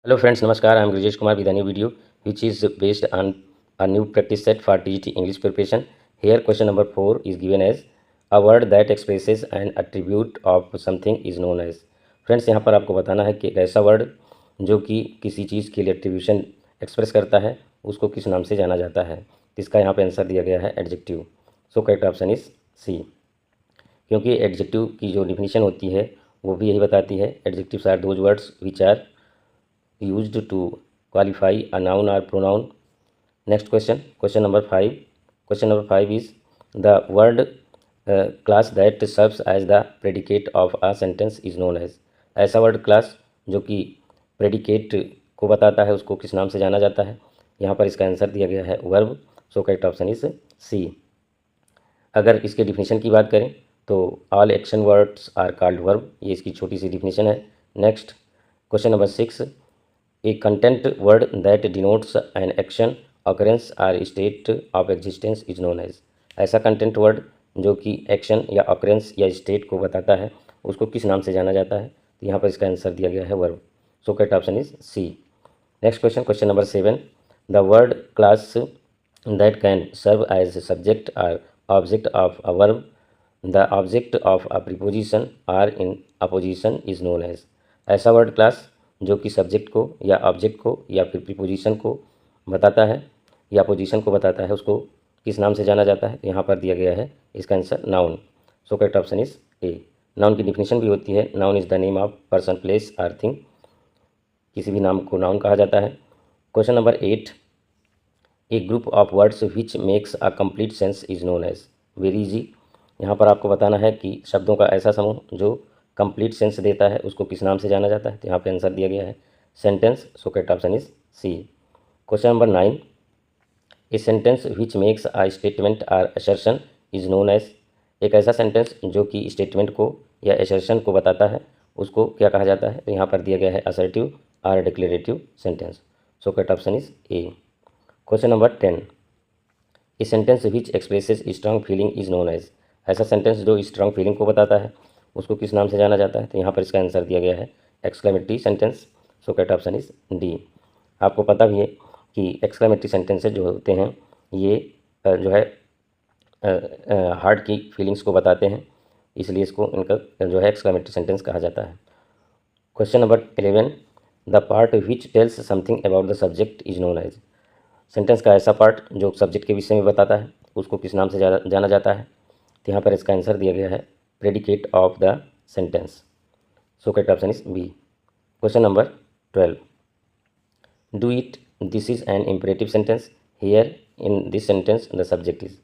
Hello friends, Namaskar. I am Rajesh Kumar with a new video which is based on a new practice set for TGT English preparation. Here question number 4 is given as a word that expresses an attribute of something is known as. Friends यहाँ पर आपको बताना है कि एक ऐसा word जो कि किसी चीज़ के लिए एट्रीब्यूशन एक्सप्रेस करता है उसको किस नाम से जाना जाता है। इसका यहाँ पे आंसर दिया गया है adjective. So correct option is C, क्योंकि एडजेक्टिव की जो डिफिनीशन होती है वो भी यही बताती है adjectives are those words which are used to qualify a noun or pronoun. Next question, question number 5. Question number 5 is the word class that serves as the predicate of a sentence is known as. ऐसा word class जो कि predicate को बताता है उसको किस नाम से जाना जाता है। यहाँ पर इसका आंसर दिया गया है verb. So correct option is C. अगर इसके डिफिनीशन की बात करें तो all action words are called verb, ये इसकी छोटी सी डिफिनीशन है। Next question number 6, a content word that denotes an action occurrence or state of existence is known as. ऐसा कंटेंट वर्ड जो कि एक्शन या ऑकरेंस या स्टेट को बताता है उसको किस नाम से जाना जाता है। तो यहाँ पर इसका आंसर दिया गया है verb. So correct option is C. Next question, question number 7, the word class that can serve as subject or object of a verb, the object of a preposition or in apposition is known as. ऐसा word class जो कि subject को या object को या फिर preposition को बताता है या पोजीशन को बताता है उसको किस नाम से जाना जाता है। यहाँ पर दिया गया है इसका answer noun. So correct option is A. Noun की डिफिनीशन भी होती है, noun is the name of person, place or thing. किसी भी नाम को नाउन कहा जाता है। Question number 8, a group of words which makes a complete sense is known as. Very easy. यहाँ पर आपको बताना है कि शब्दों का ऐसा समूह जो कंप्लीट सेंस देता है उसको किस नाम से जाना जाता है। तो यहाँ पे आंसर दिया गया है sentence. So correct option is C. Question number 9, a sentence which makes a statement or assertion is known as. एक ऐसा सेंटेंस जो कि स्टेटमेंट को या असर्शन को बताता है उसको क्या कहा जाता है। तो यहाँ पर दिया गया है assertive or declarative sentence. So correct option is A. Question number 10, a sentence which expresses strong feeling is known as. ऐसा सेंटेंस जो स्ट्रांग फीलिंग को बताता है उसको किस नाम से जाना जाता है। तो यहाँ पर इसका आंसर दिया गया है exclamatory sentence. So correct option is D. आपको पता भी है कि एक्सक्लेमेटरी सेंटेंसेस जो होते हैं ये जो है हार्ट की फीलिंग्स को बताते हैं, इसलिए इसको इनका जो है एक्सक्लेमेटरी सेंटेंस कहा जाता है। Question number 11, the part which tells something about the subject is known as. Sentence का ऐसा पार्ट जो सब्जेक्ट के विषय में बताता है उसको किस नाम से जाना जाता है। तो यहाँ पर इसका आंसर दिया गया है predicate of the sentence. So correct option is B. Question number 12, do it, this is an imperative sentence, here in this sentence the subject is.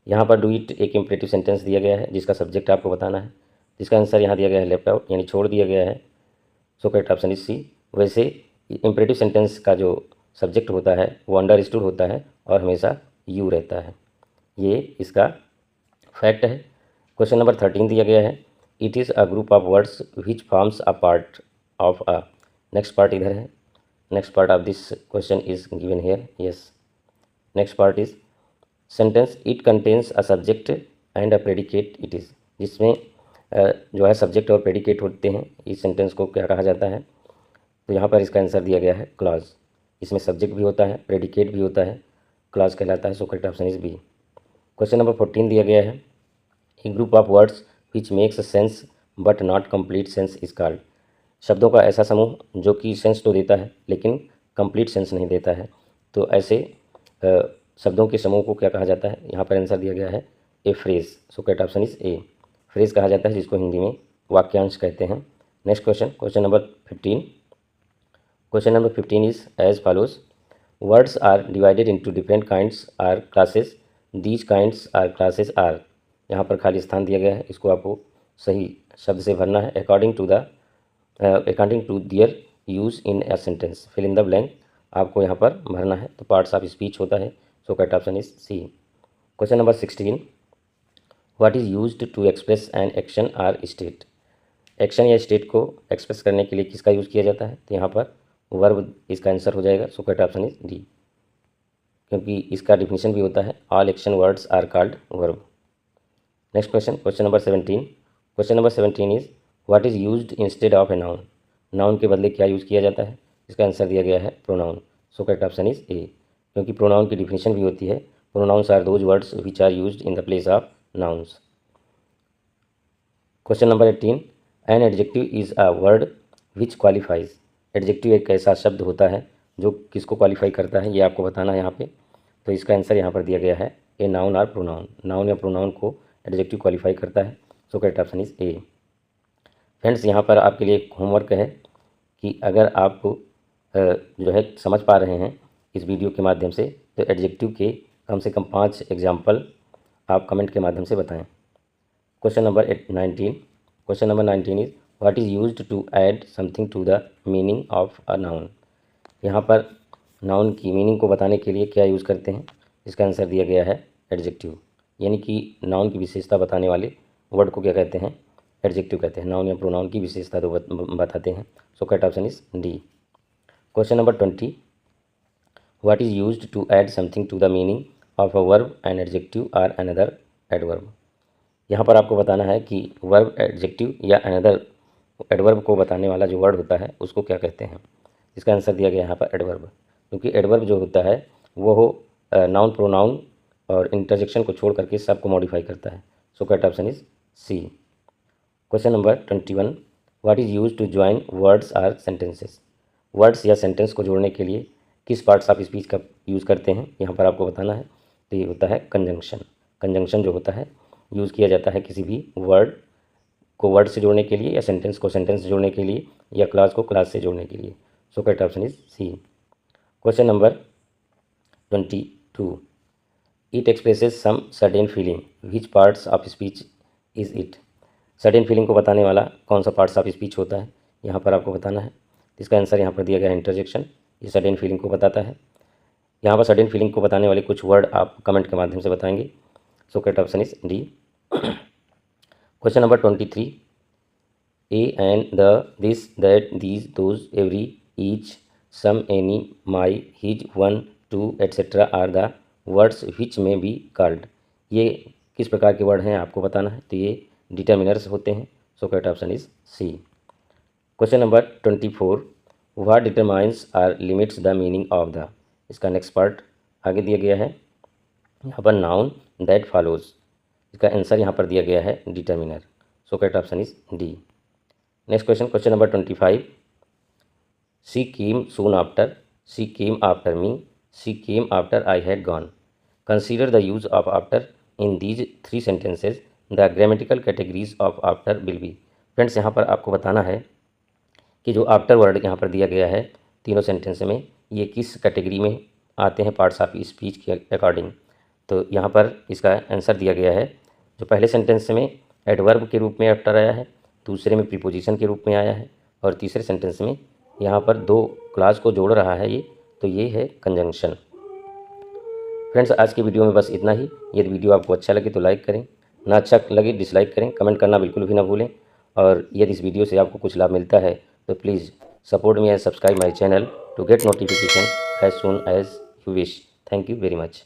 यहाँ पर डू इट एक इम्परेटिव सेंटेंस दिया गया है जिसका सब्जेक्ट आपको बताना है। जिसका आंसर यहाँ दिया गया है लेफ्ट आउट, यानी छोड़ दिया गया है। So correct option is C. वैसे इम्परेटिव सेंटेंस का जो सब्जेक्ट होता है वो अंडरस्टूड होता है और हमेशा यू रहता है, ये इसका फैक्ट है। क्वेश्चन नंबर 13 दिया गया है, it is a group of words which forms a part of a. Next part इधर है, next part of this question is given here. Yes, next part is sentence it contains a subject and a predicate it is. जिसमें जो है subject और predicate होते हैं, इस sentence को क्या कहा जाता है। तो यहाँ पर इसका आंसर दिया गया है क्लॉज। इसमें सब्जेक्ट भी होता है, प्रेडिकेट भी होता है, क्लॉज कहलाता है। So correct option is B. Question number 14 दिया गया है, a group of words which makes sense but not complete sense is called. शब्दों का ऐसा समूह जो कि सेंस तो देता है लेकिन कंप्लीट सेंस नहीं देता है। तो ऐसे शब्दों के समूह को क्या कहा जाता है। यहाँ पर आंसर दिया गया है a phrase. So correct option is A. Phrase कहा जाता है जिसको हिंदी में वाक्यांश कहते हैं। Next question, question number 15। Question number 15 is as follows, words are divided into different kinds or classes, these kinds or classes are. यहाँ पर खाली स्थान दिया गया है, इसको आपको सही शब्द से भरना है according to their use in a sentence. Fill in the blank आपको यहाँ पर भरना है। तो पार्ट्स ऑफ स्पीच होता है। So correct option is C. Question number 16, what is used to express an action or state. Action या state को एक्सप्रेस करने के लिए किसका यूज़ किया जाता है। तो यहाँ पर वर्ब इसका आंसर हो जाएगा। So correct option is D, क्योंकि इसका डिफिनीशन भी होता है all action words are called verb. Next question, question number 17। Question number 17 is what is used instead of a noun. Noun के बदले क्या यूज़ किया जाता है। इसका आंसर दिया गया है pronoun. So correct option is A, क्योंकि प्रोनाउन की डिफिनेशन भी होती है, pronouns are those words which are used in the place of nouns. Question number 18, an adjective is a word which qualifies. Adjective एक ऐसा शब्द होता है जो किसको क्वालिफाई करता है, ये आपको बताना है यहाँ पे। तो इसका आंसर यहाँ पर दिया गया है ए नाउन और प्रोनाउन। नाउन या प्रोनाउन को एडजेक्टिव क्वालिफाई करता है। So correct option is A. Friends, यहाँ पर आपके लिए एक होमवर्क है कि अगर आप जो है समझ पा रहे हैं इस वीडियो के माध्यम से, तो एडजेक्टिव के कम से कम 5 एग्जाम्पल आप कमेंट के माध्यम से बताएं। Question number 19, question number 19 is what is used to add something to the meaning of a noun. यहाँ पर नाउन की मीनिंग को बताने के लिए क्या यूज़ करते हैं, इसका आंसर दिया गया है एडजेक्टिव, यानी कि नाउन की विशेषता बताने वाले वर्ड को क्या कहते हैं, एडजेक्टिव कहते हैं। नाउन या प्रोनाउन की विशेषता तो बताते हैं। So correct option is D. Question number 20, what is used to add something to the meaning of a verb and adjective or another adverb. यहाँ पर आपको बताना है कि वर्ब, एडजेक्टिव या अनदर एडवर्ब को बताने वाला जो वर्ड होता है उसको क्या कहते हैं। इसका आंसर दिया गया यहाँ पर एडवर्ब, क्योंकि एडवर्ब जो होता है वो नाउन, प्रोनाउन और इंटरजेक्शन को छोड़ करके सबको मॉडिफाई करता है। So correct option is C. Question number 21, what is use to join words or sentences. Words या सेंटेंस को जोड़ने के लिए किस पार्ट्स ऑफ स्पीच का यूज़ करते हैं, यहाँ पर आपको बताना है। तो ये होता है कंजंक्शन। कंजंक्शन जो होता है यूज़ किया जाता है किसी भी वर्ड को वर्ड से जोड़ने के लिए, या सेंटेंस को सेंटेंस से जोड़ने के लिए, या क्लास को क्लास से जोड़ने के लिए। So correct option is C. Question number 22, it expresses some certain feeling, which parts of speech is it. Certain feeling को बताने वाला कौन सा पार्ट्स ऑफ स्पीच होता है, यहाँ पर आपको बताना है। इसका आंसर यहाँ पर दिया गया है इंटरजेक्शन, ये सर्टेन फीलिंग को बताता है। यहाँ पर सर्टेन फीलिंग को बताने वाले कुछ वर्ड आप कमेंट के माध्यम से बताएंगे। So correct option is D. Question number 23, a and the, this, that, these, those, every, each, some, any, my, his, one, two, etcetera are the words which may be called. ये किस प्रकार के word हैं आपको बताना है। तो ये डिटर्मिनर्स होते हैं। So correct option is C. Question number 24, what determines or limits the meaning of the. इसका नेक्स्ट पार्ट आगे दिया गया है, यहाँ पर नाउन, दैट, फॉलोज। इसका आंसर यहाँ पर दिया गया है determiner. So correct option is D. Next question, question number 25, she came soon after, she came after me, she came after I had gone. Consider the use of after in these 3 sentences, the grammatical categories of after will be. Friends, यहाँ पर आपको बताना है कि जो after word यहाँ पर दिया गया है तीनों सेंटेंस में, ये किस कैटेगरी में आते हैं पार्ट्स ऑफ स्पीच के अकॉर्डिंग। तो यहाँ पर इसका आंसर दिया गया है, जो पहले सेंटेंस में एडवर्ब के रूप में आफ्टर आया है, दूसरे में प्रीपोजिशन के रूप में आया है, और तीसरे सेंटेंस में यहाँ पर 2 क्लॉज को जोड़ रहा है ये, तो ये है कंजंक्शन। फ्रेंड्स, आज की वीडियो में बस इतना ही। यदि वीडियो आपको अच्छा लगे तो लाइक करें, ना अच्छा लगे डिसलाइक करें, कमेंट करना बिल्कुल भी ना भूलें। और यदि इस वीडियो से आपको कुछ लाभ मिलता है तो please support me and subscribe my channel to get notification as soon as you wish. Thank you very much.